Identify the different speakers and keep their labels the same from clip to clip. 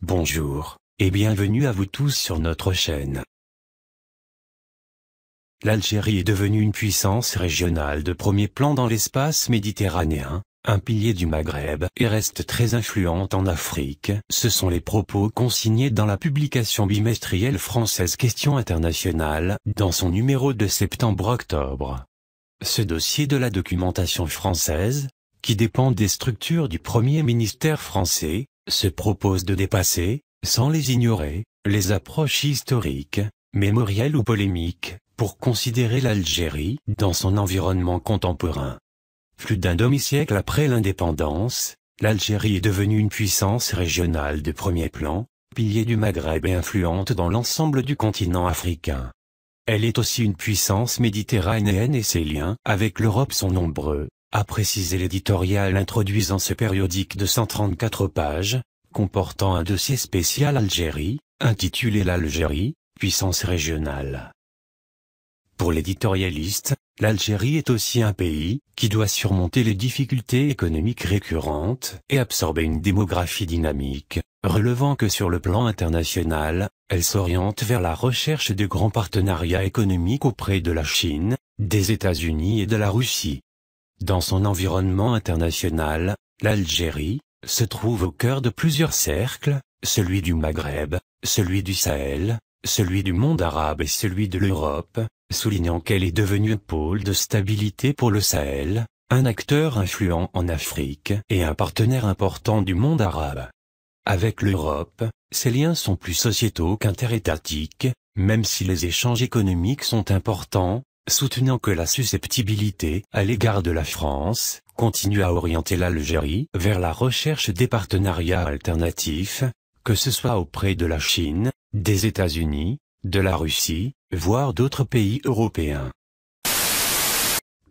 Speaker 1: Bonjour, et bienvenue à vous tous sur notre chaîne. L'Algérie est devenue une puissance régionale de premier plan dans l'espace méditerranéen, un pilier du Maghreb et reste très influente en Afrique. Ce sont les propos consignés dans la publication bimestrielle française Questions internationales, dans son numéro de septembre-octobre. Ce dossier de la documentation française, qui dépend des structures du premier ministère français, se propose de dépasser, sans les ignorer, les approches historiques, mémorielles ou polémiques, pour considérer l'Algérie dans son environnement contemporain. Plus d'un demi-siècle après l'indépendance, l'Algérie est devenue une puissance régionale de premier plan, pilier du Maghreb et influente dans l'ensemble du continent africain. Elle est aussi une puissance méditerranéenne et ses liens avec l'Europe sont nombreux, a précisé l'éditorial introduisant ce périodique de 134 pages, comportant un dossier spécial Algérie, intitulé L'Algérie, puissance régionale. Pour l'éditorialiste, l'Algérie est aussi un pays qui doit surmonter les difficultés économiques récurrentes et absorber une démographie dynamique, relevant que sur le plan international, elle s'oriente vers la recherche de grands partenariats économiques auprès de la Chine, des États-Unis et de la Russie. Dans son environnement international, l'Algérie se trouve au cœur de plusieurs cercles, celui du Maghreb, celui du Sahel, celui du monde arabe et celui de l'Europe, soulignant qu'elle est devenue un pôle de stabilité pour le Sahel, un acteur influent en Afrique et un partenaire important du monde arabe. Avec l'Europe, ses liens sont plus sociétaux qu'interétatiques, même si les échanges économiques sont importants, soutenant que la susceptibilité à l'égard de la France continue à orienter l'Algérie vers la recherche des partenariats alternatifs, que ce soit auprès de la Chine, des États-Unis, de la Russie, voire d'autres pays européens.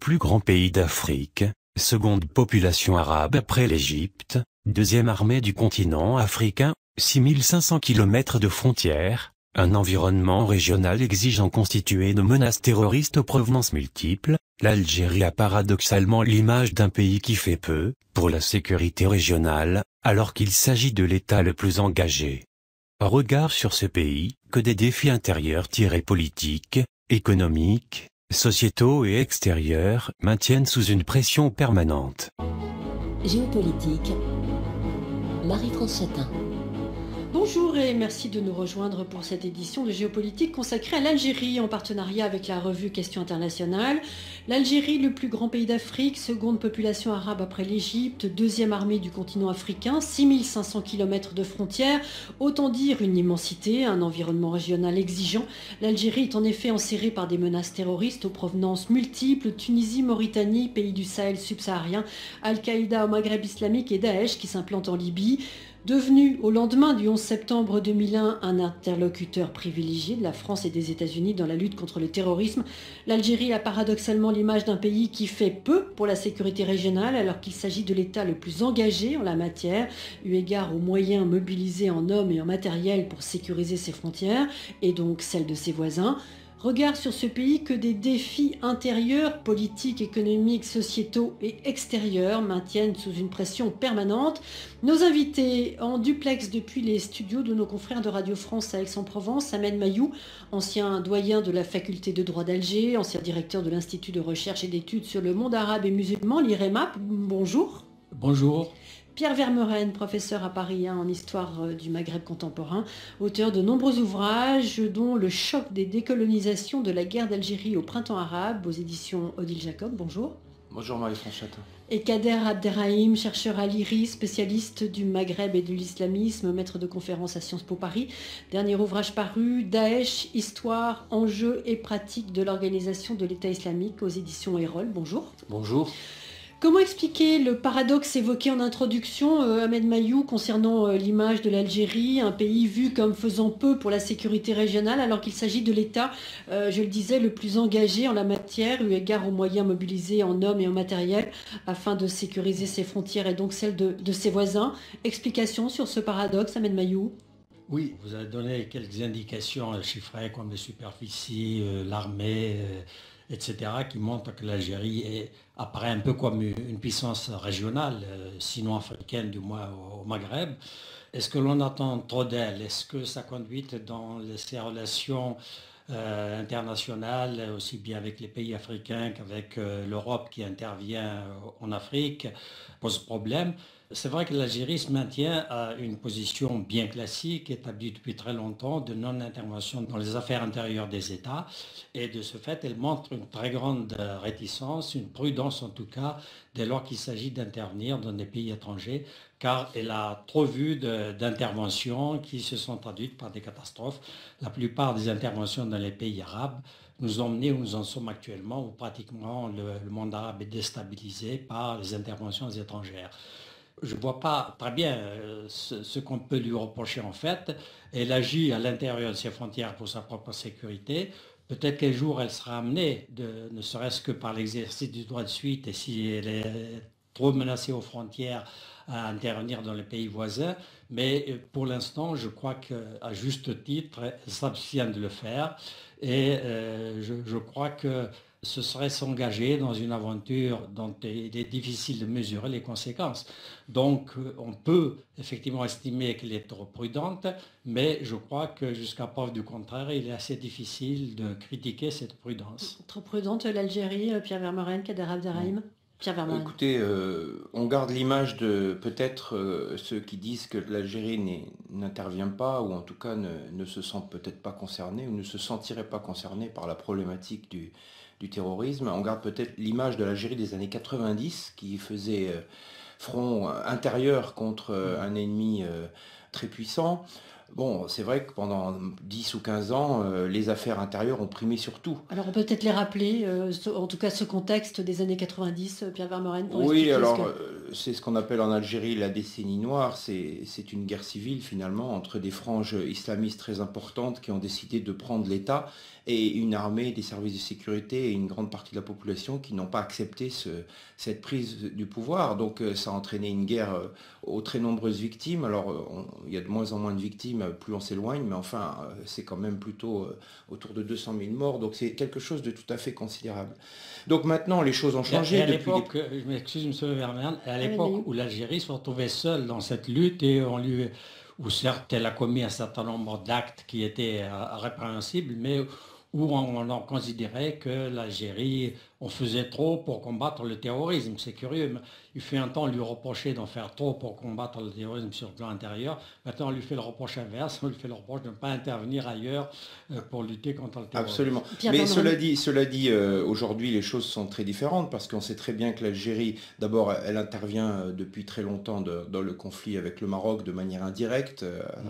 Speaker 1: Plus grand pays d'Afrique, seconde population arabe après l'Égypte, deuxième armée du continent africain, 6500 km de frontières, un environnement régional exigeant constitué de menaces terroristes aux provenances multiples, l'Algérie a paradoxalement l'image d'un pays qui fait peu pour la sécurité régionale, alors qu'il s'agit de l'État le plus engagé. Regard sur ce pays, que des défis intérieurs-politiques, économiques, sociétaux et extérieurs maintiennent sous une pression permanente.
Speaker 2: Géopolitique, Marie-France Chatin.
Speaker 3: Bonjour et merci de nous rejoindre pour cette édition de Géopolitique consacrée à l'Algérie en partenariat avec la revue Questions internationales. L'Algérie, le plus grand pays d'Afrique, seconde population arabe après l'Égypte, deuxième armée du continent africain, 6500 km de frontières, autant dire une immensité, un environnement régional exigeant. L'Algérie est en effet enserrée par des menaces terroristes aux provenances multiples, Tunisie, Mauritanie, pays du Sahel subsaharien, Al-Qaïda au Maghreb islamique et Daesh qui s'implante en Libye. Devenu au lendemain du 11 septembre 2001 un interlocuteur privilégié de la France et des États-Unis dans la lutte contre le terrorisme, l'Algérie a paradoxalement l'image d'un pays qui fait peu pour la sécurité régionale alors qu'il s'agit de l'État le plus engagé en la matière, eu égard aux moyens mobilisés en hommes et en matériel pour sécuriser ses frontières et donc celles de ses voisins. Regard sur ce pays que des défis intérieurs, politiques, économiques, sociétaux et extérieurs maintiennent sous une pression permanente. Nos invités en duplex depuis les studios de nos confrères de Radio France à Aix-en-Provence, Ahmed Mayou, ancien doyen de la faculté de droit d'Alger, ancien directeur de l'Institut de recherche et d'études sur le monde arabe et musulman, l'IREMAP. Bonjour.
Speaker 4: Bonjour.
Speaker 3: Pierre Vermeuren, professeur à Paris en histoire du Maghreb contemporain, auteur de nombreux ouvrages dont Le choc des décolonisations de la guerre d'Algérie au printemps arabe aux éditions Odile Jacob. Bonjour.
Speaker 4: Bonjour Marie-France Chatin.
Speaker 3: Et Kader Abderrahim, chercheur à l'IRI, spécialiste du Maghreb et de l'islamisme, maître de conférences à Sciences Po Paris. Dernier ouvrage paru, Daesh, histoire, enjeux et pratiques de l'organisation de l'État islamique aux éditions Erol. Bonjour.
Speaker 4: Bonjour.
Speaker 3: Comment expliquer le paradoxe évoqué en introduction, Ahmed Mayou, concernant l'image de l'Algérie, un pays vu comme faisant peu pour la sécurité régionale, alors qu'il s'agit de l'État, je le disais, le plus engagé en la matière, eu égard aux moyens mobilisés en hommes et en matériel, afin de sécuriser ses frontières et donc celles de ses voisins. Explication sur ce paradoxe, Ahmed Mayou?
Speaker 4: Oui, vous avez donné quelques indications chiffrées comme les superficies, l'armée,
Speaker 5: etc., qui montrent que l'Algérie apparaît un peu comme une puissance régionale, sinon africaine, du moins au Maghreb. Est-ce que l'on attend trop d'elle? Est-ce que sa conduite dans ses relations internationales, aussi bien avec les pays africains qu'avec l'Europe qui intervient en Afrique, pose problème? C'est vrai que l'Algérie se maintient à une position bien classique, établie depuis très longtemps, de non-intervention dans les affaires intérieures des États. Et de ce fait, elle montre une très grande réticence, une prudence en tout cas, dès lors qu'il s'agit d'intervenir dans des pays étrangers, car elle a trop vu d'interventions qui se sont traduites par des catastrophes. La plupart des interventions dans les pays arabes nous ont menés où nous en sommes actuellement, où pratiquement le monde arabe est déstabilisé par les interventions étrangères. Je ne vois pas très bien ce qu'on peut lui reprocher en fait. Elle agit à l'intérieur de ses frontières pour sa propre sécurité. Peut-être qu'un jour elle sera amenée, ne serait-ce que par l'exercice du droit de suite, et si elle est trop menacée aux frontières, à intervenir dans les pays voisins. Mais pour l'instant, je crois qu'à juste titre, elle s'abstient de le faire. Et je crois que ce serait s'engager dans une aventure dont il est difficile de mesurer les conséquences. Donc on peut effectivement estimer qu'elle est trop prudente, mais je crois que jusqu'à preuve du contraire, il est assez difficile de critiquer cette prudence.
Speaker 3: Trop prudente l'Algérie, Pierre Vermeuren, Kader Abderrahim? Pierre Vermeuren.
Speaker 6: Écoutez, on garde l'image de peut-être ceux qui disent que l'Algérie n'intervient pas, ou en tout cas ne se sent peut-être pas concernée, ou ne se sentirait pas concernée par la problématique du terrorisme. On garde peut-être l'image de l'Algérie des années 90, qui faisait front intérieur contre un ennemi très puissant. Bon, c'est vrai que pendant 10 ou 15 ans, les affaires intérieures ont primé sur tout.
Speaker 3: Alors on peut peut-être les rappeler, en tout cas ce contexte des années 90, Pierre Vermeuren, pour
Speaker 6: Oui,
Speaker 3: expliquer
Speaker 6: alors c'est ce qu'on appelle en Algérie la décennie noire. C'est une guerre civile finalement entre des franges islamistes très importantes qui ont décidé de prendre l'État et une armée, des services de sécurité et une grande partie de la population qui n'ont pas accepté cette prise du pouvoir. Donc ça a entraîné une guerre aux très nombreuses victimes. Alors il y a de moins en moins de victimes plus on s'éloigne, mais enfin c'est quand même plutôt autour de 200 000 morts. Donc c'est quelque chose de tout à fait considérable. Donc maintenant les choses ont changé.
Speaker 5: Et à l'époque, je m'excuse M. Vermeuren, à l'époque où l'Algérie se retrouvait seule dans cette lutte et où certes elle a commis un certain nombre d'actes qui étaient répréhensibles, mais où on en considérait que l'Algérie, on faisait trop pour combattre le terrorisme. C'est curieux, mais il fut un temps lui reprocher d'en faire trop pour combattre le terrorisme sur le plan intérieur. Maintenant, on lui fait le reproche inverse, on lui fait le reproche de ne pas intervenir ailleurs pour lutter contre le terrorisme.
Speaker 6: Absolument. Mais cela dit, aujourd'hui, les choses sont très différentes parce qu'on sait très bien que l'Algérie, d'abord, elle intervient depuis très longtemps dans le conflit avec le Maroc de manière indirecte,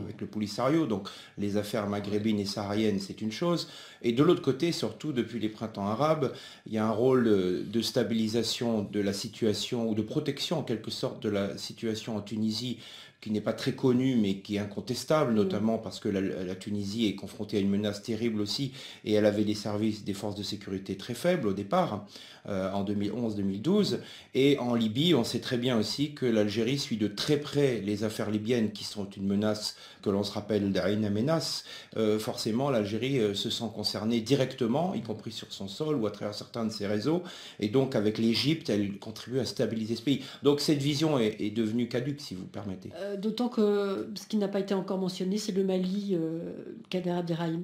Speaker 6: avec le Polisario. Donc, les affaires maghrébines et sahariennes, c'est une chose. Et de l'autre côté, surtout depuis les printemps arabes, il y a un rôle de stabilisation de la situation ou de protection en quelque sorte de la situation en Tunisie qui n'est pas très connue mais qui est incontestable, notamment parce que la Tunisie est confrontée à une menace terrible aussi et elle avait des services des forces de sécurité très faibles au départ, en 2011-2012. Et en Libye, on sait très bien aussi que l'Algérie suit de très près les affaires libyennes qui sont une menace que l'on se rappelle d'Ain Amenas. Forcément, l'Algérie se sent concernée directement, y compris sur son sol ou à travers certains de ses réseaux. Et donc, avec l'Égypte, elle contribue à stabiliser ce pays. Donc, cette vision est devenue caduque, si vous permettez.
Speaker 3: D'autant que ce qui n'a pas été encore mentionné, c'est le Mali, Kader Abderrahim.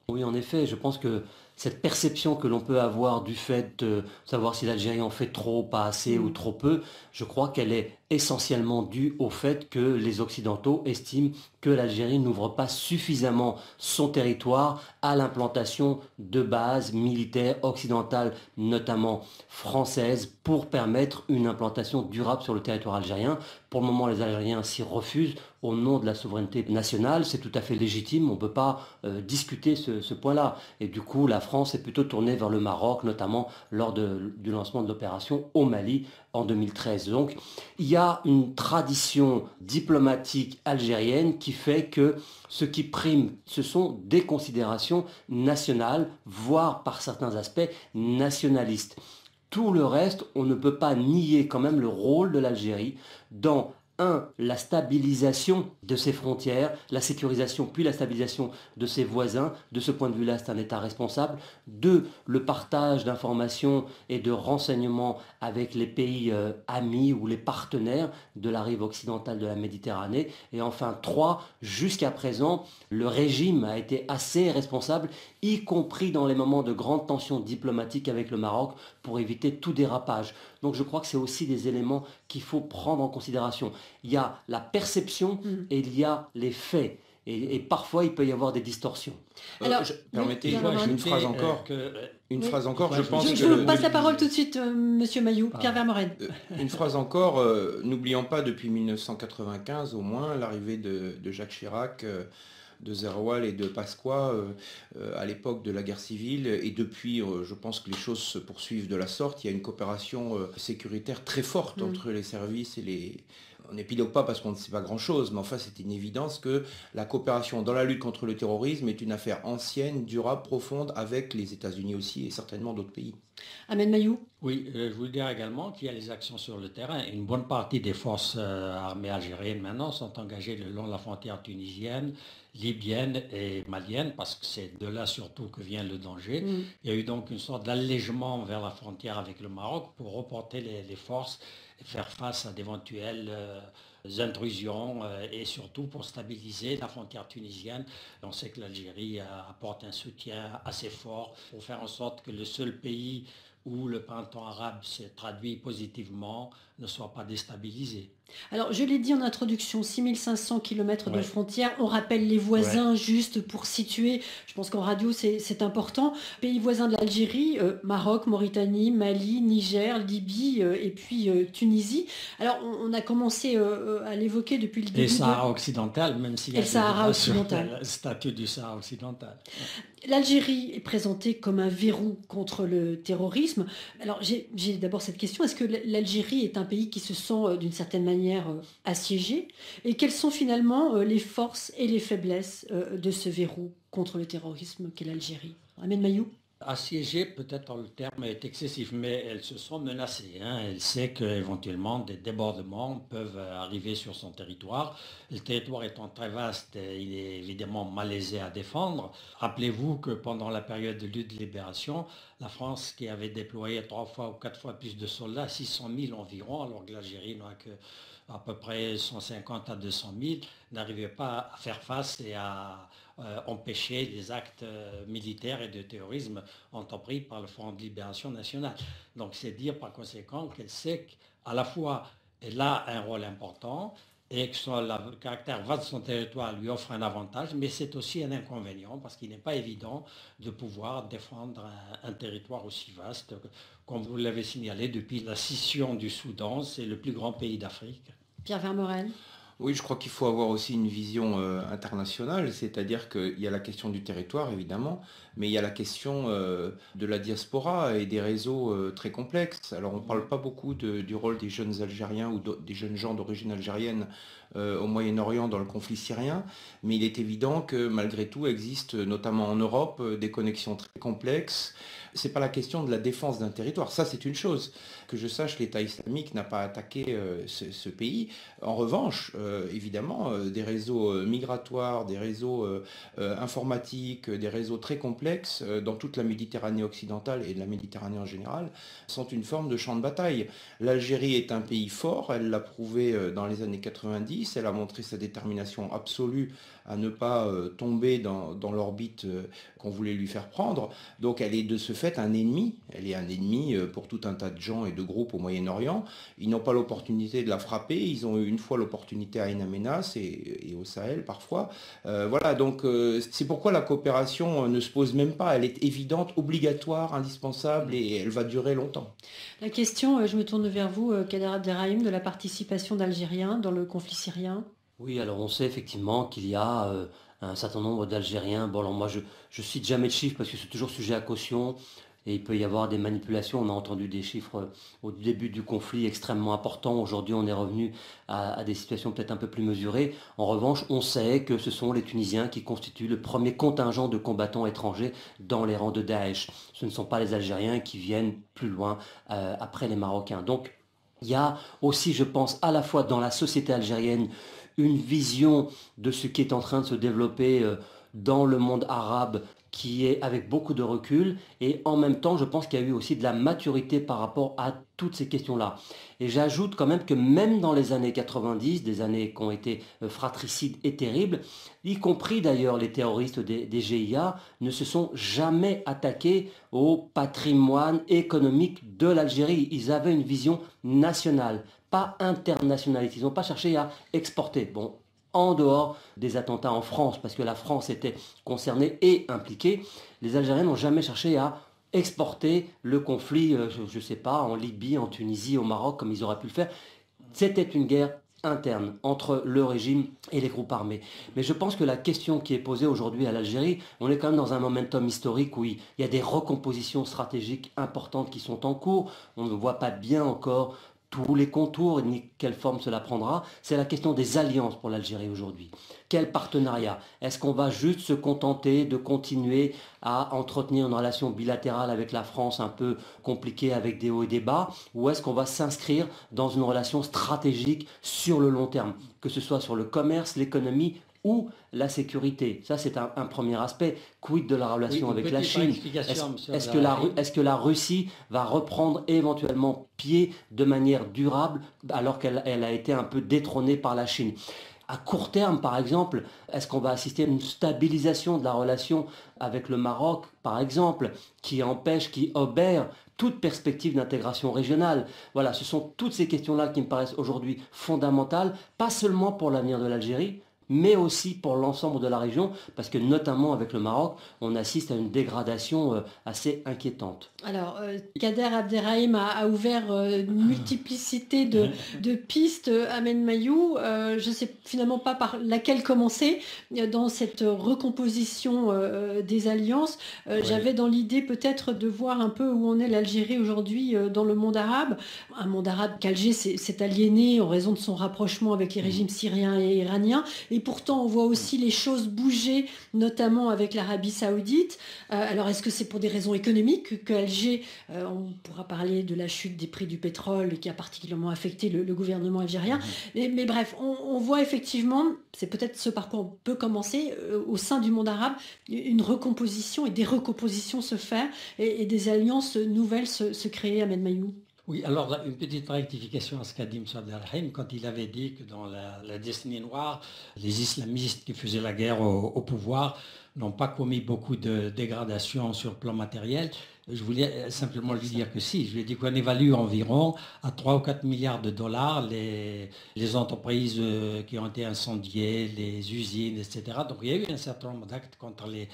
Speaker 7: Oui, en effet, je pense que cette perception que l'on peut avoir du fait de savoir si l'Algérie en fait trop, pas assez ou trop peu, je crois qu'elle est essentiellement due au fait que les Occidentaux estiment que l'Algérie n'ouvre pas suffisamment son territoire à l'implantation de bases militaires occidentales, notamment françaises, pour permettre une implantation durable sur le territoire algérien. Pour le moment, les Algériens s'y refusent au nom de la souveraineté nationale. C'est tout à fait légitime, on ne peut pas discuter ce point-là. Et du coup, la France est plutôt tournée vers le Maroc, notamment lors du lancement de l'opération au Mali en 2013. Donc, il y a une tradition diplomatique algérienne qui fait que ce qui prime, ce sont des considérations nationales, voire par certains aspects nationalistes. Tout le reste, on ne peut pas nier quand même le rôle de l'Algérie dans la stabilisation de ses frontières, la sécurisation puis la stabilisation de ses voisins. De ce point de vue-là, c'est un État responsable. 2, le partage d'informations et de renseignements avec les pays amis ou les partenaires de la rive occidentale de la Méditerranée. Et enfin 3, jusqu'à présent, le régime a été assez responsable, y compris dans les moments de grande tension diplomatique avec le Maroc, pour éviter tout dérapage. Donc je crois que c'est aussi des éléments qu'il faut prendre en considération. Il y a la perception et il y a les faits. Et parfois, il peut y avoir des distorsions.
Speaker 3: Alors,
Speaker 6: permettez-moi une phrase encore. Phrase encore, je pense
Speaker 3: je vous passe la parole tout de suite, Monsieur Mailloux. Pierre Vermeuren.
Speaker 6: Une phrase encore, n'oublions pas depuis 1995 au moins l'arrivée de Jacques Chirac, de Zeroual et de Pasqua à l'époque de la guerre civile. Et depuis, je pense que les choses se poursuivent de la sorte. Il y a une coopération sécuritaire très forte entre les services et les... On n'épilogue pas parce qu'on ne sait pas grand-chose, mais enfin c'est une évidence que la coopération dans la lutte contre le terrorisme est une affaire ancienne, durable, profonde, avec les États-Unis aussi et certainement d'autres pays.
Speaker 3: Ahmed Mailloux.
Speaker 5: Oui, je voulais dire également qu'il y a les actions sur le terrain. Une bonne partie des forces armées algériennes maintenant sont engagées le long de la frontière tunisienne, libyenne et malienne, parce que c'est de là surtout que vient le danger. Il y a eu donc une sorte d'allègement vers la frontière avec le Maroc pour reporter les forces et faire face à d'éventuelles intrusions et surtout pour stabiliser la frontière tunisienne. On sait que l'Algérie apporte un soutien assez fort pour faire en sorte que le seul pays où le printemps arabe s'est traduit positivement ne soit pas déstabilisé.
Speaker 3: Alors, je l'ai dit en introduction, 6500 km de frontières. On rappelle les voisins juste pour situer. Je pense qu'en radio, c'est important. Pays voisins de l'Algérie, Maroc, Mauritanie, Mali, Niger, Libye et puis Tunisie. Alors, on a commencé à l'évoquer depuis le début.
Speaker 5: Et Sahara occidental, même s'il y a le statut du Sahara occidental.
Speaker 3: L'Algérie est présentée comme un verrou contre le terrorisme. Alors, j'ai d'abord cette question. Est-ce que l'Algérie est un pays qui se sent d'une certaine manière assiégé, et quelles sont finalement les forces et les faiblesses de ce verrou contre le terrorisme qu'est l'Algérie? Ahmed Mailloux.
Speaker 5: Assiégée, peut-être le terme est excessif, mais elles se sont menacées. Elle sait qu'éventuellement des débordements peuvent arriver sur son territoire. Le territoire étant très vaste, il est évidemment malaisé à défendre. Rappelez-vous que pendant la période de lutte de libération, la France, qui avait déployé 3 fois ou 4 fois plus de soldats, 600 000 environ, alors que l'Algérie n'a que à peu près 150 à 200 000, n'arrivait pas à faire face et à empêcher les actes militaires et de terrorisme entrepris par le Front de Libération Nationale. Donc c'est dire par conséquent qu'elle sait qu'à la fois elle a un rôle important et que le caractère vaste de son territoire lui offre un avantage, mais c'est aussi un inconvénient parce qu'il n'est pas évident de pouvoir défendre un territoire aussi vaste. Comme vous l'avez signalé, depuis la scission du Soudan, c'est le plus grand pays d'Afrique.
Speaker 3: Pierre Vermeuren.
Speaker 6: Oui, je crois qu'il faut avoir aussi une vision internationale, c'est-à-dire qu'il y a la question du territoire, évidemment, mais il y a la question de la diaspora et des réseaux très complexes. Alors, on ne parle pas beaucoup du rôle des jeunes Algériens ou des jeunes gens d'origine algérienne au Moyen-Orient dans le conflit syrien, mais il est évident que malgré tout existe, notamment en Europe, des connexions très complexes. Ce n'est pas la question de la défense d'un territoire, ça c'est une chose. Que je sache, l'État islamique n'a pas attaqué ce pays. En revanche, évidemment, des réseaux migratoires, des réseaux informatiques, des réseaux très complexes dans toute la Méditerranée occidentale et de la Méditerranée en général sont une forme de champ de bataille. L'Algérie est un pays fort, elle l'a prouvé dans les années 90, elle a montré sa détermination absolue à ne pas tomber dans l'orbite qu'on voulait lui faire prendre. Donc elle est de ce fait un ennemi. Elle est un ennemi pour tout un tas de gens et de groupes au Moyen-Orient. Ils n'ont pas l'opportunité de la frapper. Ils ont eu une fois l'opportunité à In Amenas et au Sahel parfois. Voilà, donc c'est pourquoi la coopération ne se pose même pas. Elle est évidente, obligatoire, indispensable et elle va durer longtemps.
Speaker 3: La question, je me tourne vers vous, Kader Abderrahim, de la participation d'Algériens dans le conflit syrien.
Speaker 7: Oui, alors on sait effectivement qu'il y a un certain nombre d'Algériens. Bon, alors moi je cite jamais de chiffres parce que c'est toujours sujet à caution et il peut y avoir des manipulations. On a entendu des chiffres au début du conflit extrêmement importants. Aujourd'hui, on est revenu à des situations peut-être un peu plus mesurées. En revanche, on sait que ce sont les Tunisiens qui constituent le premier contingent de combattants étrangers dans les rangs de Daesh. Ce ne sont pas les Algériens qui viennent plus loin après les Marocains. Donc, Il y a aussi, je pense, à la fois dans la société algérienne, une vision de ce qui est en train de se développer dans le monde arabe qui est avec beaucoup de recul et en même temps je pense qu'il y a eu aussi de la maturité par rapport à toutes ces questions-là. Et j'ajoute quand même que même dans les années 90, des années qui ont été fratricides et terribles, y compris d'ailleurs les terroristes des GIA, ne se sont jamais attaqués au patrimoine économique de l'Algérie. Ils avaient une vision nationale, pas internationaliste. Ils n'ont pas cherché à exporter. Bon, en dehors des attentats en France, parce que la France était concernée et impliquée, les Algériens n'ont jamais cherché à exporter le conflit, je ne sais pas, en Libye, en Tunisie, au Maroc, comme ils auraient pu le faire. C'était une guerre interne entre le régime et les groupes armés. Mais je pense que la question qui est posée aujourd'hui à l'Algérie, on est quand même dans un momentum historique où il y a des recompositions stratégiques importantes qui sont en cours. On ne voit pas bien encore tous les contours ni quelle forme cela prendra. C'est la question des alliances pour l'Algérie aujourd'hui. Quel partenariat? Est-ce qu'on va juste se contenter de continuer à entretenir une relation bilatérale avec la France un peu compliquée avec des hauts et des bas? Ou est-ce qu'on va s'inscrire dans une relation stratégique sur le long terme, que ce soit sur le commerce, l'économie ou la sécurité? Ça, c'est un premier aspect. Quid de la relation avec la Chine? Est-ce que la Russie va reprendre éventuellement pied de manière durable alors qu'elle a été un peu détrônée par la Chine? À court terme, par exemple, est-ce qu'on va assister à une stabilisation de la relation avec le Maroc, par exemple, qui obère toute perspective d'intégration régionale? Voilà, ce sont toutes ces questions-là qui me paraissent aujourd'hui fondamentales, pas seulement pour l'avenir de l'Algérie, mais aussi pour l'ensemble de la région, parce que notamment avec le Maroc, on assiste à une dégradation assez inquiétante.
Speaker 3: Alors, Kader Abderrahim a ouvert une multiplicité de pistes, Ahmed Mayou. Je ne sais finalement pas par laquelle commencer dans cette recomposition des alliances.
Speaker 5: Oui.
Speaker 3: J'avais dans l'idée peut-être de voir un peu où en est l'Algérie aujourd'hui dans le monde arabe. Un monde arabe qu'Alger s'est aliéné en raison de son rapprochement avec les régimes syriens et iraniens. Et pourtant, on voit aussi les choses bouger, notamment avec l'Arabie saoudite. Alors, est-ce que c'est pour des raisons économiques que Alger, on pourra parler de la chute des prix du pétrole qui a particulièrement affecté le gouvernement algérien. Mais bref, on voit effectivement, c'est peut-être ce par quoi on peut commencer, au sein du monde arabe, une recomposition et des recompositions se faire et des alliances nouvelles se créer, Ahmed Mayou.
Speaker 5: Oui, alors une petite rectification à ce qu'a dit M. Abdelrahim quand il avait dit que dans la décennie noire, les islamistes qui faisaient la guerre au pouvoir n'ont pas commis beaucoup de dégradations sur le plan matériel. Je voulais simplement lui dire que si, je lui ai dit qu'on évalue environ à 3 ou 4 milliards de dollars les entreprises qui ont été incendiées, les usines, etc. Donc il y a eu un certain nombre d'actes contre les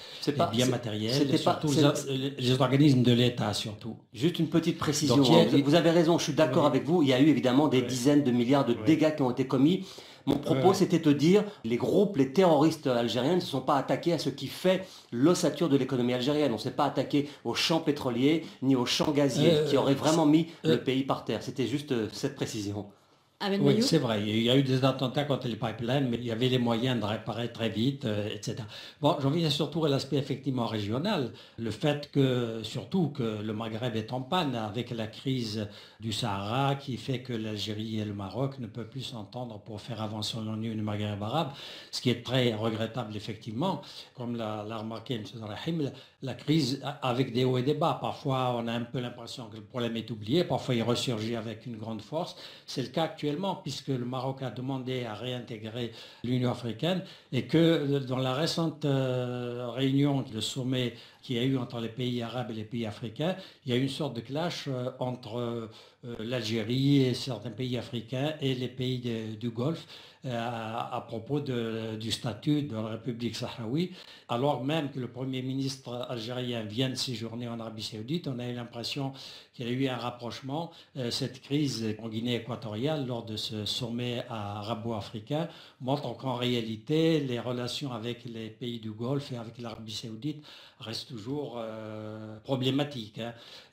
Speaker 5: biens matériels, et surtout les organismes de l'État surtout.
Speaker 7: Juste une petite précision, vous avez raison, je suis d'accord avec vous, il y a eu évidemment des dizaines de milliards de dégâts qui ont été commis. Mon propos, c'était de dire les groupes, les terroristes algériens ne se sont pas attaqués à ce qui fait l'ossature de l'économie algérienne. On ne s'est pas attaqué aux champs pétroliers ni aux champs gaziers qui auraient vraiment mis le pays par terre. C'était juste cette précision.
Speaker 5: Oui, c'est vrai. Il y a eu des attentats contre les pipelines, mais il y avait les moyens de réparer très vite, etc. Bon, j'en viens surtout à l'aspect effectivement régional. Le fait que, surtout que le Maghreb est en panne avec la crise du Sahara qui fait que l'Algérie et le Maroc ne peuvent plus s'entendre pour faire avancer l'Union du Maghreb arabe, ce qui est très regrettable effectivement. Comme l'a remarqué M. Rahim, la crise avec des hauts et des bas. Parfois, on a un peu l'impression que le problème est oublié. Parfois, il ressurgit avec une grande force. C'est le cas actuellement, puisque le Maroc a demandé à réintégrer l'Union africaine et que dans la récente réunion, le sommet qu'il y a eu entre les pays arabes et les pays africains, il y a eu une sorte de clash entre l'Algérie et certains pays africains et les pays du Golfe à propos du statut de la République sahraoui. Alors même que le Premier ministre algérien vient de séjourner en Arabie saoudite, on a eu l'impression qu'il y a eu un rapprochement. Cette crise en Guinée équatoriale, lors de ce sommet arabo-africain, montre qu'en réalité, les relations avec les pays du Golfe et avec l'Arabie saoudite restent toujours problématiques.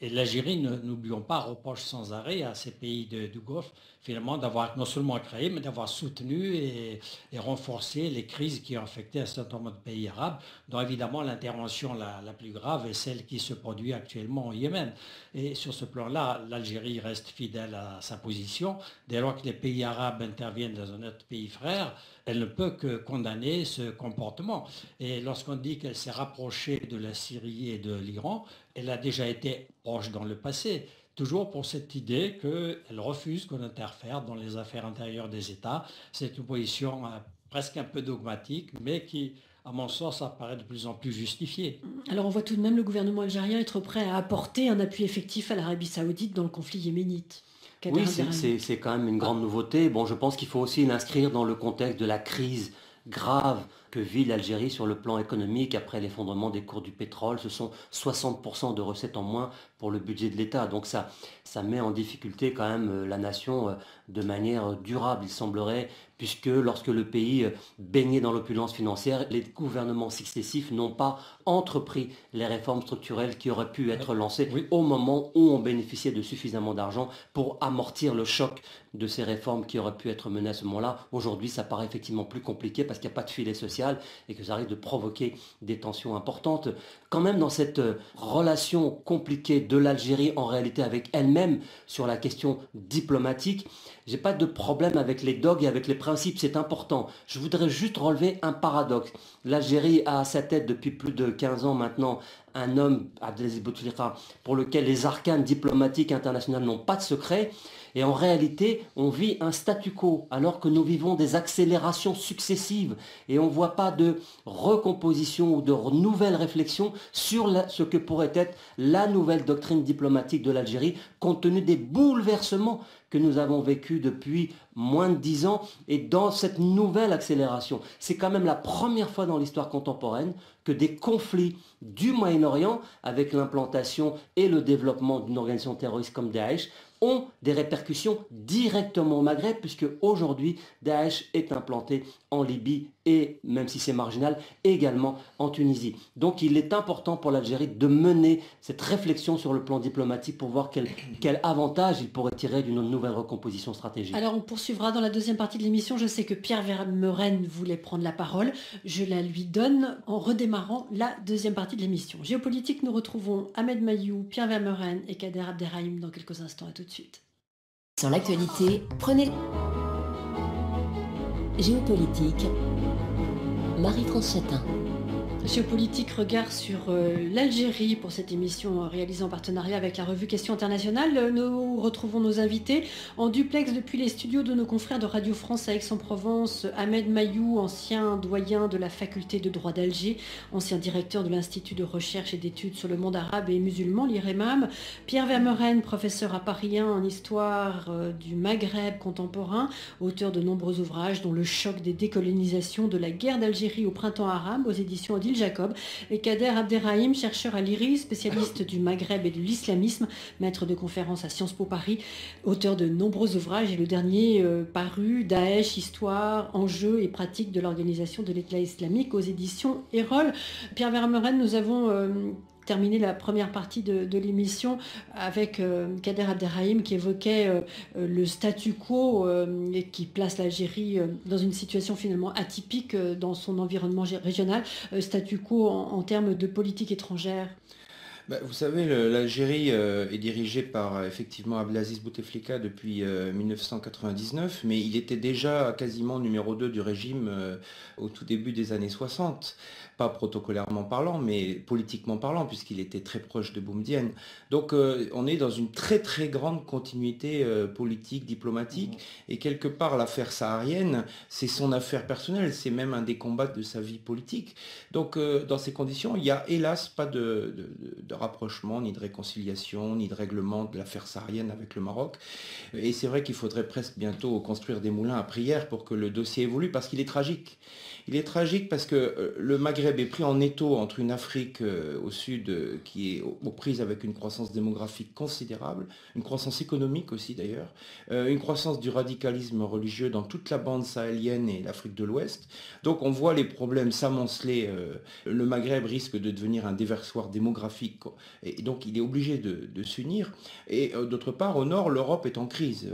Speaker 5: Et l'Algérie, n'oublions pas, reproche sans arrêt intérêt à ces pays du Golfe, finalement, d'avoir non seulement créé, mais d'avoir soutenu et renforcé les crises qui ont affecté un certain nombre de pays arabes, dont évidemment l'intervention la plus grave est celle qui se produit actuellement au Yémen. Et sur ce plan-là, l'Algérie reste fidèle à sa position. Dès lors que les pays arabes interviennent dans un autre pays frère, elle ne peut que condamner ce comportement. Et lorsqu'on dit qu'elle s'est rapprochée de la Syrie et de l'Iran, elle a déjà été proche dans le passé, toujours pour cette idée qu'elle refuse qu'on interfère dans les affaires intérieures des États. C'est une position presque un peu dogmatique, mais qui, à mon sens, apparaît de plus en plus justifiée.
Speaker 3: Alors on voit tout de même le gouvernement algérien être prêt à apporter un appui effectif à l'Arabie saoudite dans le conflit yéménite.
Speaker 7: Oui, c'est quand même une grande nouveauté. Bon, je pense qu'il faut aussi l'inscrire dans le contexte de la crise grave que vit l'Algérie sur le plan économique après l'effondrement des cours du pétrole. Ce sont 60% de recettes en moins pour le budget de l'État. Donc ça met en difficulté quand même la nation de manière durable, il semblerait, puisque lorsque le pays baignait dans l'opulence financière, les gouvernements successifs n'ont pas entrepris les réformes structurelles qui auraient pu être lancées au moment où on bénéficiait de suffisamment d'argent pour amortir le choc de ces réformes qui auraient pu être menées à ce moment-là. Aujourd'hui, ça paraît effectivement plus compliqué parce qu'il n'y a pas de filet social et que ça risque de provoquer des tensions importantes. Quand même, dans cette relation compliquée de l'Algérie en réalité avec elle-même sur la question diplomatique, j'ai pas de problème avec les dogmes et avec les principes, c'est important. Je voudrais juste relever un paradoxe. L'Algérie a à sa tête depuis plus de 15 ans maintenant un homme, Abdelaziz Bouteflika, pour lequel les arcanes diplomatiques internationales n'ont pas de secret. Et en réalité, on vit un statu quo alors que nous vivons des accélérations successives et on ne voit pas de recomposition ou de nouvelles réflexions sur ce que pourrait être la nouvelle doctrine diplomatique de l'Algérie compte tenu des bouleversements que nous avons vécus depuis moins de 10 ans et dans cette nouvelle accélération. C'est quand même la première fois dans l'histoire contemporaine que des conflits du Moyen-Orient, avec l'implantation et le développement d'une organisation terroriste comme Daesh, ont des répercussions directement au Maghreb, puisque aujourd'hui Daesh est implanté en Libye et, même si c'est marginal, également en Tunisie. Donc il est important pour l'Algérie de mener cette réflexion sur le plan diplomatique pour voir quel avantage il pourrait tirer d'une nouvelle recomposition stratégique.
Speaker 3: Alors on poursuivra dans la deuxième partie de l'émission. Je sais que Pierre Vermeuren voulait prendre la parole. Je la lui donne en redémarrant la deuxième partie de l'émission. Géopolitique, nous retrouvons Ahmed Mayou, Pierre Vermeuren et Kader Abderrahim dans quelques instants. À tout de suite.
Speaker 2: Sur l'actualité, prenez Géopolitique, Marie-France Chatin.
Speaker 3: Géopolitique, regard sur l'Algérie pour cette émission réalisée en partenariat avec la revue Questions Internationales. Nous retrouvons nos invités en duplex depuis les studios de nos confrères de Radio France à Aix-en-Provence. Ahmed Mayou, ancien doyen de la faculté de droit d'Alger, ancien directeur de l'Institut de recherche et d'études sur le monde arabe et musulman, l'IREMAM. Pierre Vermeuren, professeur à Paris 1 en histoire du Maghreb contemporain, auteur de nombreux ouvrages dont Le choc des décolonisations de la guerre d'Algérie au printemps arabe aux éditions Odile Jacob, et Kader Abderrahim, chercheur à l'IRI, spécialiste du Maghreb et de l'islamisme, maître de conférences à Sciences Po Paris, auteur de nombreux ouvrages et le dernier paru, Daesh, histoire, enjeux et pratiques de l'organisation de l'État islamique aux éditions Erol. Pierre Vermeuren, nous avons terminer la première partie de l'émission avec Kader Abderrahim qui évoquait le statu quo et qui place l'Algérie dans une situation finalement atypique dans son environnement régional. Statu quo en termes de politique étrangère.
Speaker 6: Vous savez, l'Algérie est dirigée par effectivement Abdelaziz Bouteflika depuis 1999, mais il était déjà quasiment numéro 2 du régime au tout début des années 60. Pas protocolairement parlant, mais politiquement parlant, puisqu'il était très proche de Boumedienne. Donc on est dans une très très grande continuité politique, diplomatique, et quelque part l'affaire saharienne, c'est son affaire personnelle, c'est même un des combats de sa vie politique. Donc dans ces conditions, il n'y a hélas pas de rapprochement, ni de réconciliation, ni de règlement de l'affaire saharienne avec le Maroc. Et c'est vrai qu'il faudrait presque bientôt construire des moulins à prière pour que le dossier évolue, parce qu'il est tragique. Il est tragique parce que le Maghreb est pris en étau entre une Afrique au sud qui est aux prises avec une croissance démographique considérable, une croissance économique aussi d'ailleurs, une croissance du radicalisme religieux dans toute la bande sahélienne et l'Afrique de l'Ouest. Donc on voit les problèmes s'amonceler. Le Maghreb risque de devenir un déversoir démographique Et donc il est obligé de s'unir. Et d'autre part, au nord, l'Europe est en crise.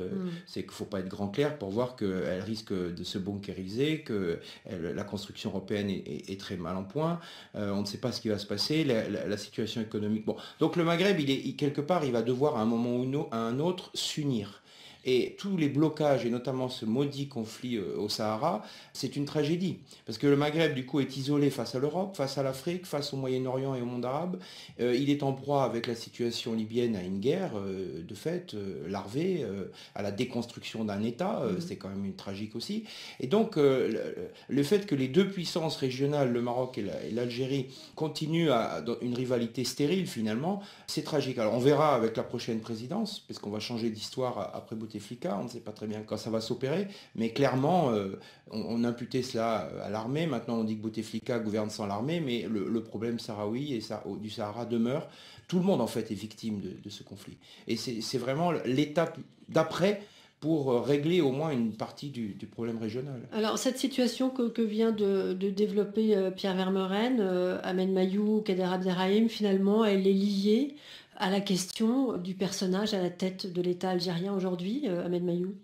Speaker 6: C'est qu'il ne faut pas être grand clair pour voir qu'elle risque de se bunkériser, que la construction européenne est très mal en point. On ne sait pas ce qui va se passer, la situation économique. Bon. Donc le Maghreb, quelque part, il va devoir à un moment ou à un autre s'unir. Et tous les blocages, et notamment ce maudit conflit au Sahara, c'est une tragédie. Parce que le Maghreb, du coup, est isolé face à l'Europe, face à l'Afrique, face au Moyen-Orient et au monde arabe. Il est en proie, avec la situation libyenne, à une guerre, de fait, larvée, à la déconstruction d'un État. C'est quand même une tragique aussi. Et donc, le fait que les deux puissances régionales, le Maroc et l'Algérie, continuent dans une rivalité stérile, finalement, c'est tragique. Alors, on verra avec la prochaine présidence, parce qu'on va changer d'histoire après Bouteflika, on ne sait pas très bien quand ça va s'opérer, mais clairement, on imputait cela à l'armée. Maintenant, on dit que Bouteflika gouverne sans l'armée, mais le problème sahraoui et du Sahara demeure. Tout le monde, en fait, est victime de ce conflit. Et c'est vraiment l'étape d'après pour régler au moins une partie du problème régional.
Speaker 3: Alors, cette situation que vient de développer Pierre Vermeuren, Ahmed Mayou, Kader Abderrahim, finalement, elle est liée à la question du personnage à la tête de l'État algérien aujourd'hui, Ahmed Mayou?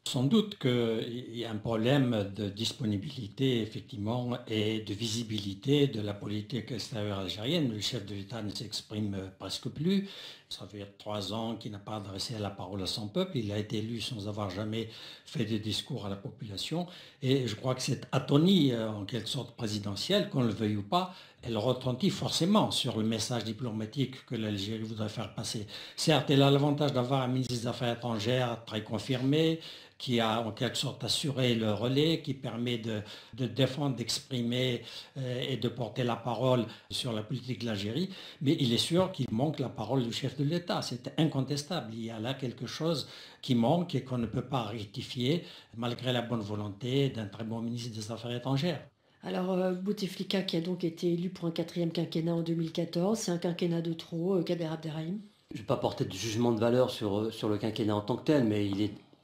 Speaker 5: Sans doute qu'il y a un problème de disponibilité, effectivement, et de visibilité de la politique extérieure algérienne. Le chef de l'État ne s'exprime presque plus. Ça fait 3 ans qu'il n'a pas adressé la parole à son peuple. Il a été élu sans avoir jamais fait de discours à la population. Et je crois que cette atonie, en quelque sorte présidentielle, qu'on le veuille ou pas, elle retentit forcément sur le message diplomatique que l'Algérie voudrait faire passer. Certes, elle a l'avantage d'avoir un ministre des Affaires étrangères très confirmé, qui a en quelque sorte assuré le relais, qui permet de défendre, d'exprimer et de porter la parole sur la politique de l'Algérie. Mais il est sûr qu'il manque la parole du chef de l'État. C'est incontestable. Il y a là quelque chose qui manque et qu'on ne peut pas rectifier malgré la bonne volonté d'un très bon ministre des Affaires étrangères.
Speaker 3: Alors, Bouteflika, qui a donc été élu pour un 4e quinquennat en 2014, c'est un quinquennat de trop, Kader Abderrahim?
Speaker 7: Je ne vais pas porter de jugement de valeur sur le quinquennat en tant que tel, mais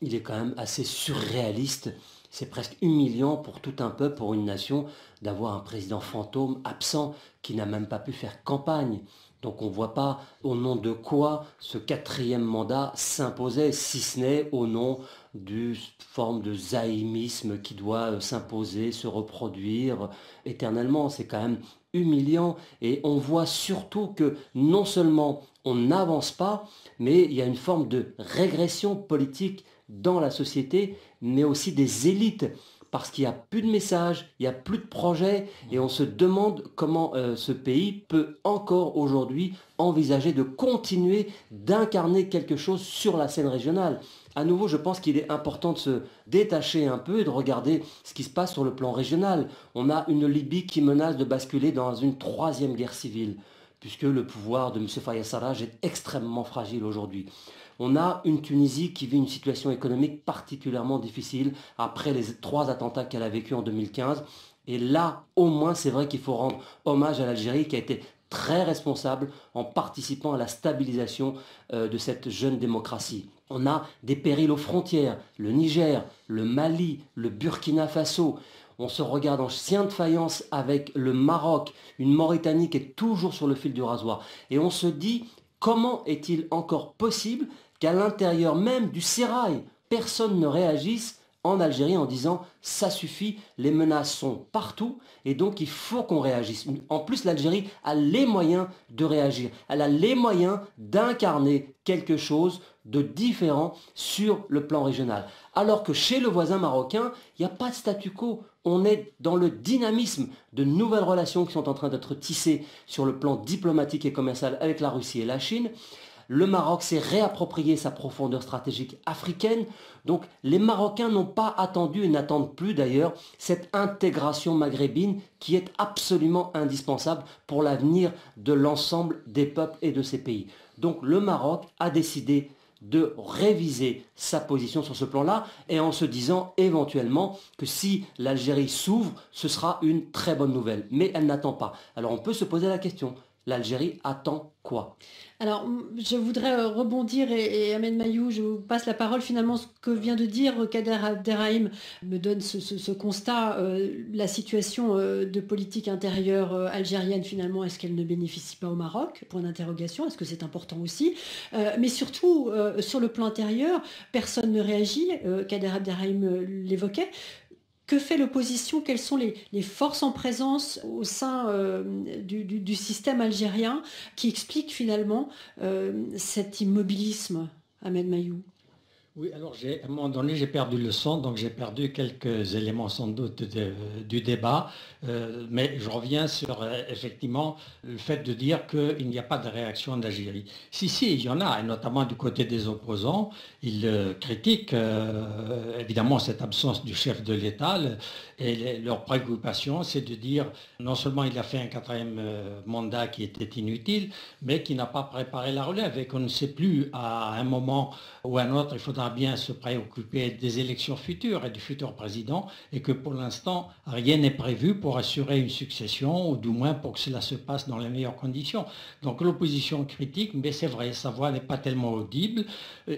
Speaker 7: il est quand même assez surréaliste. C'est presque humiliant pour tout un peuple, pour une nation, d'avoir un président fantôme absent qui n'a même pas pu faire campagne. Donc on ne voit pas au nom de quoi ce 4e mandat s'imposait, si ce n'est au nom d'une forme de zaïmisme qui doit s'imposer, se reproduire éternellement. C'est quand même humiliant et on voit surtout que non seulement on n'avance pas, mais il y a une forme de régression politique dans la société, mais aussi des élites. Parce qu'il n'y a plus de messages, il n'y a plus de projets, et on se demande comment ce pays peut encore aujourd'hui envisager de continuer d'incarner quelque chose sur la scène régionale. À nouveau, je pense qu'il est important de se détacher un peu et de regarder ce qui se passe sur le plan régional. On a une Libye qui menace de basculer dans une 3e guerre civile, puisque le pouvoir de M. Fayez Sarraj est extrêmement fragile aujourd'hui. On a une Tunisie qui vit une situation économique particulièrement difficile après les 3 attentats qu'elle a vécus en 2015. Et là, au moins, c'est vrai qu'il faut rendre hommage à l'Algérie qui a été très responsable en participant à la stabilisation de cette jeune démocratie. On a des périls aux frontières, le Niger, le Mali, le Burkina Faso. On se regarde en chien de faïence avec le Maroc, une Mauritanie qui est toujours sur le fil du rasoir. Et on se dit, comment est-il encore possible qu'à l'intérieur même du sérail, personne ne réagisse en Algérie en disant « ça suffit, les menaces sont partout et donc il faut qu'on réagisse ». En plus, l'Algérie a les moyens de réagir. Elle a les moyens d'incarner quelque chose de différent sur le plan régional. Alors que chez le voisin marocain, il n'y a pas de statu quo. On est dans le dynamisme de nouvelles relations qui sont en train d'être tissées sur le plan diplomatique et commercial avec la Russie et la Chine. Le Maroc s'est réapproprié sa profondeur stratégique africaine. Donc les Marocains n'ont pas attendu et n'attendent plus d'ailleurs cette intégration maghrébine qui est absolument indispensable pour l'avenir de l'ensemble des peuples et de ces pays. Donc le Maroc a décidé de réviser sa position sur ce plan-là et en se disant éventuellement que si l'Algérie s'ouvre, ce sera une très bonne nouvelle. Mais elle n'attend pas. Alors on peut se poser la question. l'Algérie attend quoi?
Speaker 3: Alors, je voudrais rebondir et Ahmed Mayou, je vous passe la parole. Finalement, ce que vient de dire Kader Abderrahim me donne ce constat. La situation de politique intérieure algérienne, finalement, est-ce qu'elle ne bénéficie pas au Maroc? Point d'interrogation. Est-ce que c'est important aussi? Mais surtout, sur le plan intérieur, personne ne réagit. Kader Abderrahim l'évoquait. Que fait l'opposition? Quelles sont les forces en présence au sein du système algérien qui expliquent finalement cet immobilisme, Ahmed Mayou?
Speaker 5: Oui, alors à un moment donné, j'ai perdu le son, donc j'ai perdu quelques éléments sans doute du débat, mais je reviens sur effectivement le fait de dire qu'il n'y a pas de réaction d'Algérie. Si, il y en a, et notamment du côté des opposants, ils critiquent évidemment cette absence du chef de l'État, et leur préoccupation, c'est de dire non seulement il a fait un quatrième mandat qui était inutile, mais qui n'a pas préparé la relève, et qu'on ne sait plus à un moment ou à un autre, il faudra bien se préoccuper des élections futures et du futur président, et que pour l'instant, rien n'est prévu pour assurer une succession, ou du moins pour que cela se passe dans les meilleures conditions. Donc l'opposition critique, mais c'est vrai, sa voix n'est pas tellement audible.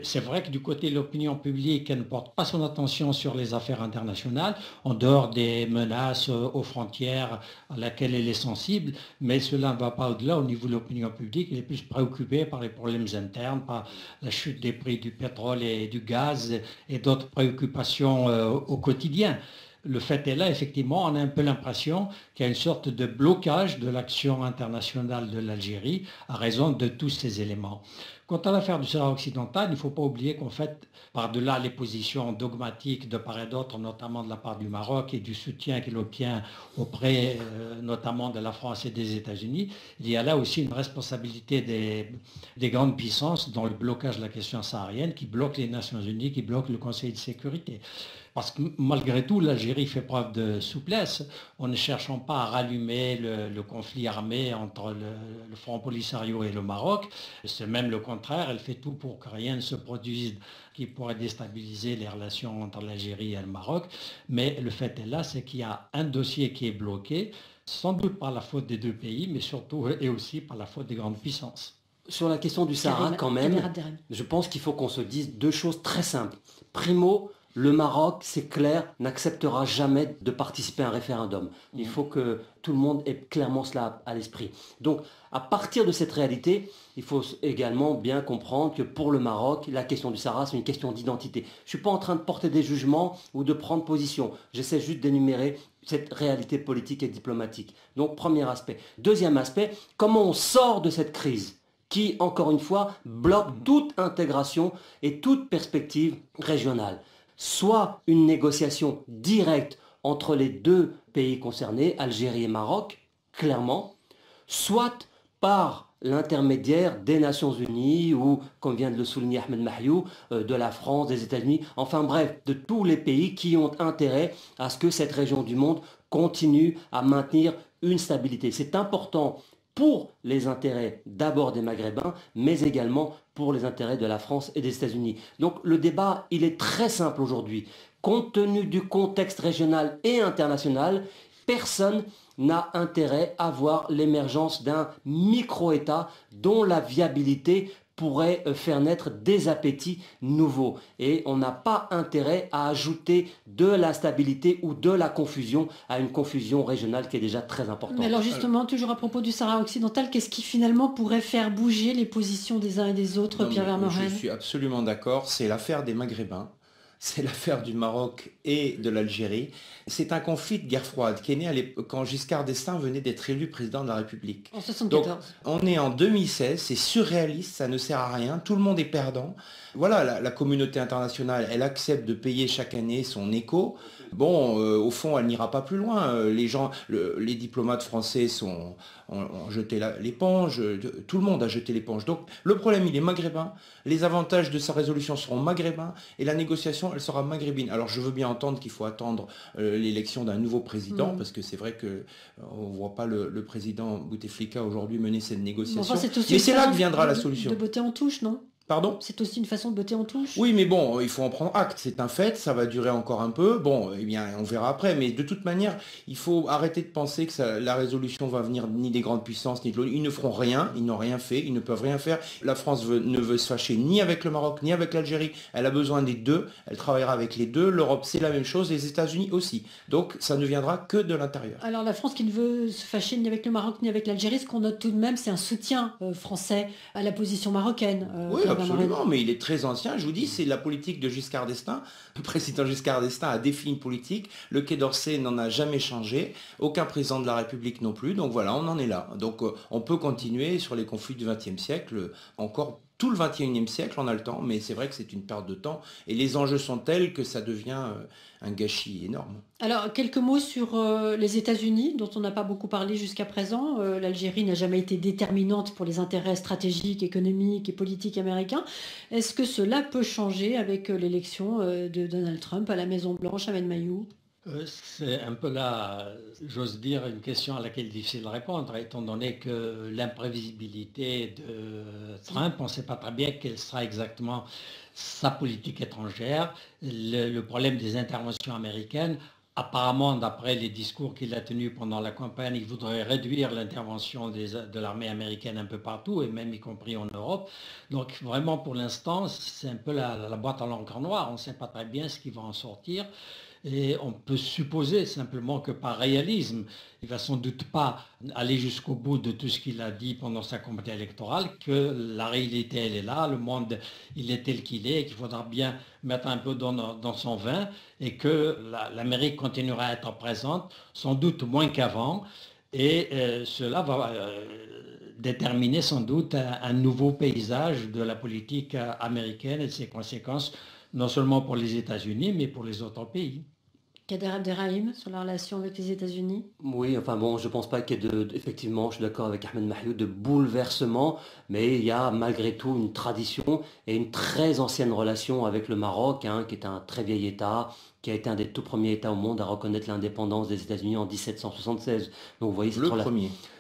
Speaker 5: C'est vrai que du côté de l'opinion publique, elle ne porte pas son attention sur les affaires internationales, en dehors des menaces aux frontières à laquelle elle est sensible, mais cela ne va pas au-delà. Au niveau de l'opinion publique, elle est plus préoccupée par les problèmes internes, par la chute des prix du pétrole et du gaz et d'autres préoccupations au quotidien. Le fait est là, effectivement, on a un peu l'impression qu'il y a une sorte de blocage de l'action internationale de l'Algérie à raison de tous ces éléments. Quant à l'affaire du Sahara occidental, il ne faut pas oublier qu'en fait, par-delà les positions dogmatiques de part et d'autre, notamment de la part du Maroc et du soutien qu'il obtient auprès notamment de la France et des États-Unis, il y a là aussi une responsabilité des grandes puissances dans le blocage de la question saharienne qui bloque les Nations Unies, qui bloque le Conseil de sécurité. Parce que malgré tout, l'Algérie fait preuve de souplesse en ne cherchant pas à rallumer le conflit armé entre le Front Polisario et le Maroc. C'est même le contraire, elle fait tout pour que rien ne se produise qui pourrait déstabiliser les relations entre l'Algérie et le Maroc. Mais le fait est là, c'est qu'il y a un dossier qui est bloqué, sans doute par la faute des deux pays, mais surtout et aussi par la faute des grandes puissances.
Speaker 7: Sur la question du Sahara, quand même, je pense qu'il faut qu'on se dise deux choses très simples. Primo, le Maroc, c'est clair, n'acceptera jamais de participer à un référendum. Il faut que tout le monde ait clairement cela à l'esprit. Donc, à partir de cette réalité, il faut également bien comprendre que pour le Maroc, la question du Sahara, c'est une question d'identité. Je ne suis pas en train de porter des jugements ou de prendre position. J'essaie juste d'énumérer cette réalité politique et diplomatique. Donc, premier aspect. Deuxième aspect, comment on sort de cette crise qui, encore une fois, bloque toute intégration et toute perspective régionale. Soit une négociation directe entre les deux pays concernés, Algérie et Maroc, clairement, soit par l'intermédiaire des Nations Unies ou, comme vient de le souligner Ahmed Mayou, de la France, des États-Unis, enfin bref, de tous les pays qui ont intérêt à ce que cette région du monde continue à maintenir une stabilité. C'est important pour les intérêts d'abord des Maghrébins, mais également pour les intérêts de la France et des États-Unis. Donc le débat, il est très simple aujourd'hui. Compte tenu du contexte régional et international, personne n'a intérêt à voir l'émergence d'un micro-État dont la viabilité pourrait faire naître des appétits nouveaux. Et on n'a pas intérêt à ajouter de l'instabilité ou de la confusion à une confusion régionale qui est déjà très importante.
Speaker 3: Mais alors justement, toujours à propos du Sahara occidental, qu'est-ce qui finalement pourrait faire bouger les positions des uns et des autres, Pierre Vermeuren?
Speaker 6: Je suis absolument d'accord, c'est l'affaire des Maghrébins. C'est l'affaire du Maroc et de l'Algérie. C'est un conflit de guerre froide qui est né quand Giscard d'Estaing venait d'être élu président de la République.
Speaker 3: En 1974.
Speaker 6: Donc, on est en 2016, c'est surréaliste, ça ne sert à rien, tout le monde est perdant. Voilà, la communauté internationale, elle accepte de payer chaque année son écho. Bon, au fond, elle n'ira pas plus loin. Les diplomates français ont jeté l'éponge, tout le monde a jeté l'éponge. Donc le problème, il est maghrébin, les avantages de sa résolution seront maghrébins, et la négociation, elle sera maghrébine. Alors je veux bien entendre qu'il faut attendre l'élection d'un nouveau président, parce que c'est vrai qu'on ne voit pas le président Bouteflika aujourd'hui mener cette négociation.
Speaker 3: Enfin,
Speaker 6: mais c'est là que viendra la solution.
Speaker 3: De botter en touche, non ?
Speaker 6: Pardon?
Speaker 3: C'est aussi une façon de botter en touche?
Speaker 6: Oui, mais bon, il faut en prendre acte, c'est un fait, ça va durer encore un peu. Bon, eh bien, on verra après, mais de toute manière, il faut arrêter de penser que la résolution va venir ni des grandes puissances, ni de l'ONU. Ils ne feront rien, ils n'ont rien fait, ils ne peuvent rien faire. La France ne veut se fâcher ni avec le Maroc, ni avec l'Algérie. Elle a besoin des deux, elle travaillera avec les deux. L'Europe, c'est la même chose, les États-Unis aussi. Donc, ça ne viendra que de l'intérieur.
Speaker 3: Alors la France qui ne veut se fâcher ni avec le Maroc ni avec l'Algérie, ce qu'on note tout de même, c'est un soutien français à la position marocaine.
Speaker 6: Oui,
Speaker 3: Bernard
Speaker 6: absolument,
Speaker 3: Morin.
Speaker 6: mais il est très ancien, je vous dis, c'est la politique de Giscard d'Estaing. Le président Giscard d'Estaing a défini une politique, le Quai d'Orsay n'en a jamais changé, aucun président de la République non plus, donc voilà, on en est là. Donc on peut continuer sur les conflits du XXe siècle, encore tout le XXIe siècle, on a le temps, mais c'est vrai que c'est une perte de temps, et les enjeux sont tels que ça devient un gâchis énorme.
Speaker 3: Alors, quelques mots sur les États-Unis, dont on n'a pas beaucoup parlé jusqu'à présent. L'Algérie n'a jamais été déterminante pour les intérêts stratégiques, économiques et politiques américains. Est-ce que cela peut changer avec l'élection de Donald Trump à la Maison-Blanche, Ahmed Mayou?
Speaker 5: C'est un peu là, j'ose dire, une question à laquelle il est difficile de répondre, étant donné que l'imprévisibilité de Trump, on ne sait pas très bien quelle sera exactement sa politique étrangère. Le problème des interventions américaines, apparemment, d'après les discours qu'il a tenus pendant la campagne, il voudrait réduire l'intervention de l'armée américaine un peu partout, et même y compris en Europe. Donc vraiment, pour l'instant, c'est un peu la boîte à l'encre noire. On ne sait pas très bien ce qui va en sortir. Et on peut supposer simplement que par réalisme, il ne va sans doute pas aller jusqu'au bout de tout ce qu'il a dit pendant sa campagne électorale, que la réalité, elle est là, le monde, il est tel qu'il est, qu'il faudra bien mettre un peu dans son vin, et que l'Amérique continuera à être présente, sans doute moins qu'avant, et cela va déterminer sans doute un nouveau paysage de la politique américaine et de ses conséquences, non seulement pour les États-Unis, mais pour les autres pays.
Speaker 3: Kader Abderrahim, sur la relation avec les États-Unis?
Speaker 7: Oui, enfin bon, je pense pas qu'il y ait effectivement, je suis d'accord avec Ahmed Mahiou, de bouleversement, mais il y a malgré tout une tradition et une très ancienne relation avec le Maroc, hein, qui est un très vieil État, qui a été un des tout premiers États au monde à reconnaître l'indépendance des États-Unis en 1776. Donc vous voyez,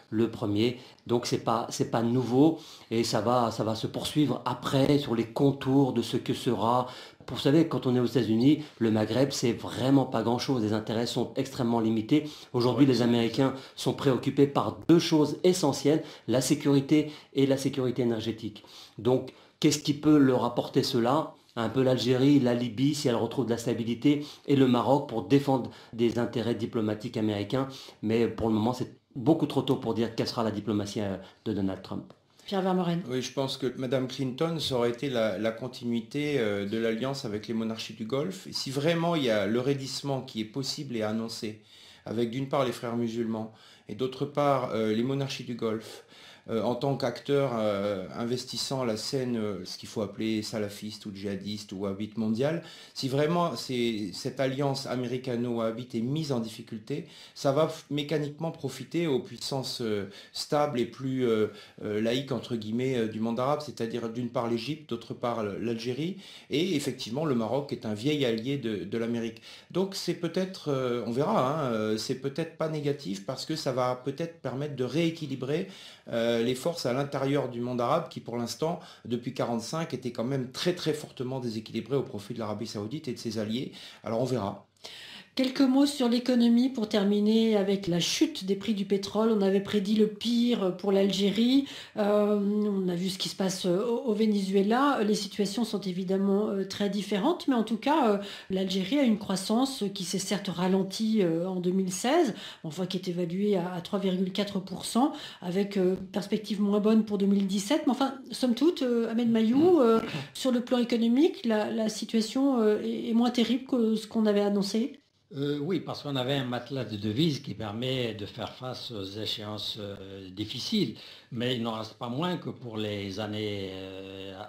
Speaker 7: le premier. Donc c'est pas nouveau, et ça va se poursuivre après sur les contours de ce que sera. Vous savez, quand on est aux États-Unis, le Maghreb, c'est vraiment pas grand-chose. Les intérêts sont extrêmement limités. Aujourd'hui, les Américains sont préoccupés par deux choses essentielles, la sécurité et la sécurité énergétique. Donc, qu'est-ce qui peut leur apporter cela? Un peu l'Algérie, la Libye, si elle retrouve de la stabilité, et le Maroc pour défendre des intérêts diplomatiques américains. Mais pour le moment, c'est beaucoup trop tôt pour dire quelle sera la diplomatie de Donald Trump.
Speaker 3: Pierre Vermeuren.
Speaker 6: Oui, je pense que Mme Clinton, ça aurait été la continuité de l'alliance avec les monarchies du Golfe. Et si vraiment il y a le raidissement qui est possible et annoncé, avec d'une part les frères musulmans et d'autre part les monarchies du Golfe, en tant qu'acteur investissant la scène, ce qu'il faut appeler salafiste ou djihadiste ou wahhabite mondiale, si vraiment cette alliance américano-wahhabite est mise en difficulté, ça va mécaniquement profiter aux puissances stables et plus laïques entre guillemets du monde arabe, c'est-à-dire d'une part l'Égypte, d'autre part l'Algérie, et effectivement le Maroc est un vieil allié de l'Amérique. Donc c'est peut-être, on verra, hein, c'est peut-être pas négatif parce que ça va peut-être permettre de rééquilibrer les forces à l'intérieur du monde arabe qui pour l'instant, depuis 1945, étaient quand même très très fortement déséquilibrées au profit de l'Arabie Saoudite et de ses alliés. Alors on verra.
Speaker 3: Quelques mots sur l'économie pour terminer avec la chute des prix du pétrole. On avait prédit le pire pour l'Algérie. On a vu ce qui se passe au Venezuela. Les situations sont évidemment très différentes, mais en tout cas, l'Algérie a une croissance qui s'est certes ralentie en 2016, enfin qui est évaluée à 3,4%, avec perspective moins bonne pour 2017. Mais enfin, somme toute, Ahmed Mayou, sur le plan économique, la situation est moins terrible que ce qu'on avait annoncé.
Speaker 5: Oui, parce qu'on avait un matelas de devises qui permet de faire face aux échéances difficiles. Mais il n'en reste pas moins que pour les années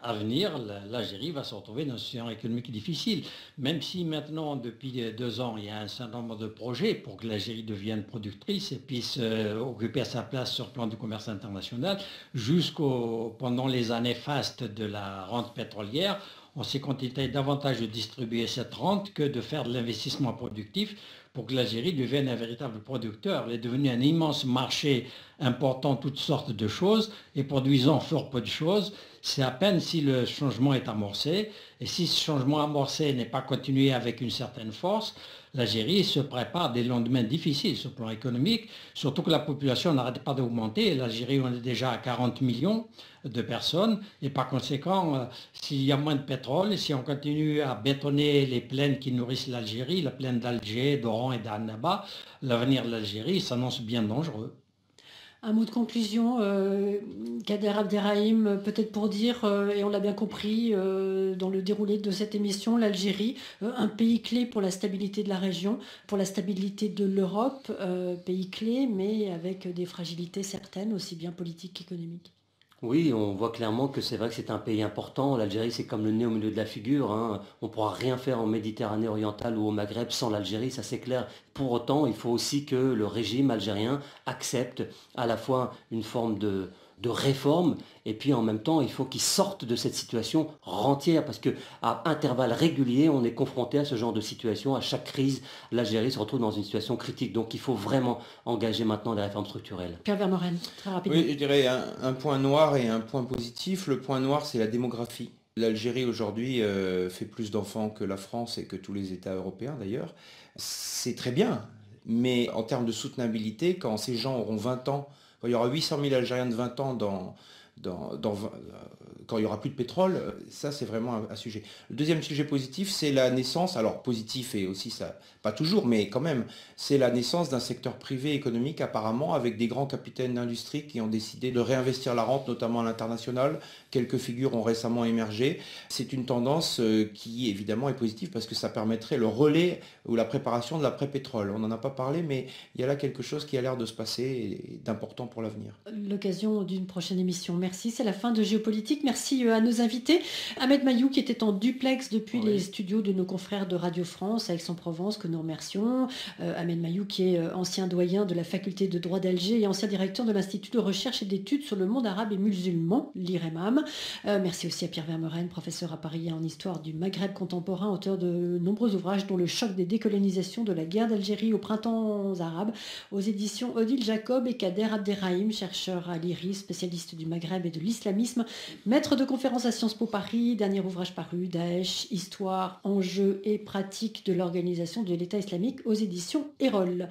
Speaker 5: à venir, l'Algérie va se retrouver dans une situation économique difficile. Même si maintenant, depuis 2 ans, il y a un certain nombre de projets pour que l'Algérie devienne productrice et puisse occuper sa place sur le plan du commerce international, pendant les années fastes de la rente pétrolière, on s'est contenté davantage de distribuer cette rente que de faire de l'investissement productif pour que l'Algérie devienne un véritable producteur. Elle est devenue un immense marché important toutes sortes de choses et produisant fort peu de choses. C'est à peine si le changement est amorcé. Et si ce changement amorcé n'est pas continué avec une certaine force, l'Algérie se prépare des lendemains difficiles sur le plan économique, surtout que la population n'arrête pas d'augmenter. L'Algérie, on est déjà à 40 millions de personnes et par conséquent, s'il y a moins de pétrole et si on continue à bétonner les plaines qui nourrissent l'Algérie, la plaine d'Alger, d'Oran et d'Annaba, l'avenir de l'Algérie s'annonce bien dangereux.
Speaker 3: Un mot de conclusion, Kader Abderrahim, peut-être pour dire, et on l'a bien compris dans le déroulé de cette émission, l'Algérie, un pays clé pour la stabilité de la région, pour la stabilité de l'Europe, pays clé, mais avec des fragilités certaines, aussi bien politiques qu'économiques.
Speaker 7: Oui, on voit clairement que c'est vrai que c'est un pays important. L'Algérie, c'est comme le nez au milieu de la figure, hein. On ne pourra rien faire en Méditerranée orientale ou au Maghreb sans l'Algérie, ça c'est clair. Pour autant, il faut aussi que le régime algérien accepte à la fois une forme de réforme et puis en même temps, il faut qu'il sorte de cette situation rentière parce qu'à intervalles réguliers, on est confronté à ce genre de situation. À chaque crise, l'Algérie se retrouve dans une situation critique. Donc il faut vraiment engager maintenant des réformes structurelles.
Speaker 3: Pierre Vermeuren, très rapidement.
Speaker 6: Oui, je dirais un point noir et un point positif. Le point noir, c'est la démographie. L'Algérie aujourd'hui fait plus d'enfants que la France et que tous les États européens d'ailleurs. C'est très bien, mais en termes de soutenabilité, quand ces gens auront 20 ans, quand il y aura 800 000 Algériens de 20 ans quand il n'y aura plus de pétrole, ça c'est vraiment un sujet. Le deuxième sujet positif, c'est la naissance, alors positif et aussi ça, pas toujours, mais quand même, c'est la naissance d'un secteur privé économique apparemment avec des grands capitaines d'industrie qui ont décidé de réinvestir la rente, notamment à l'international. Quelques figures ont récemment émergé. C'est une tendance qui évidemment est positive parce que ça permettrait le relais ou la préparation de l'après-pétrole. On n'en a pas parlé, mais il y a là quelque chose qui a l'air de se passer et d'important pour l'avenir.
Speaker 3: L'occasion d'une prochaine émission. Merci, c'est la fin de Géopolitique. Merci à nos invités. Ahmed Mayou qui était en duplex depuis les studios de nos confrères de Radio France à Aix-en-Provence que nous remercions. Ahmed Mayou qui est ancien doyen de la faculté de droit d'Alger et ancien directeur de l'Institut de recherche et d'études sur le monde arabe et musulman, l'IREMAM. Merci aussi à Pierre Vermeuren, professeur à Paris en histoire du Maghreb contemporain, auteur de nombreux ouvrages dont Le choc des décolonisations de la guerre d'Algérie au printemps arabe aux éditions Odile Jacob, et Kader Abderrahim, chercheur à l'IRI, spécialiste du Maghreb et de l'islamisme, maître de conférence à Sciences Po Paris, dernier ouvrage paru, Daesh, histoire, enjeux et pratiques de l'organisation de l'État islamique aux éditions Erol.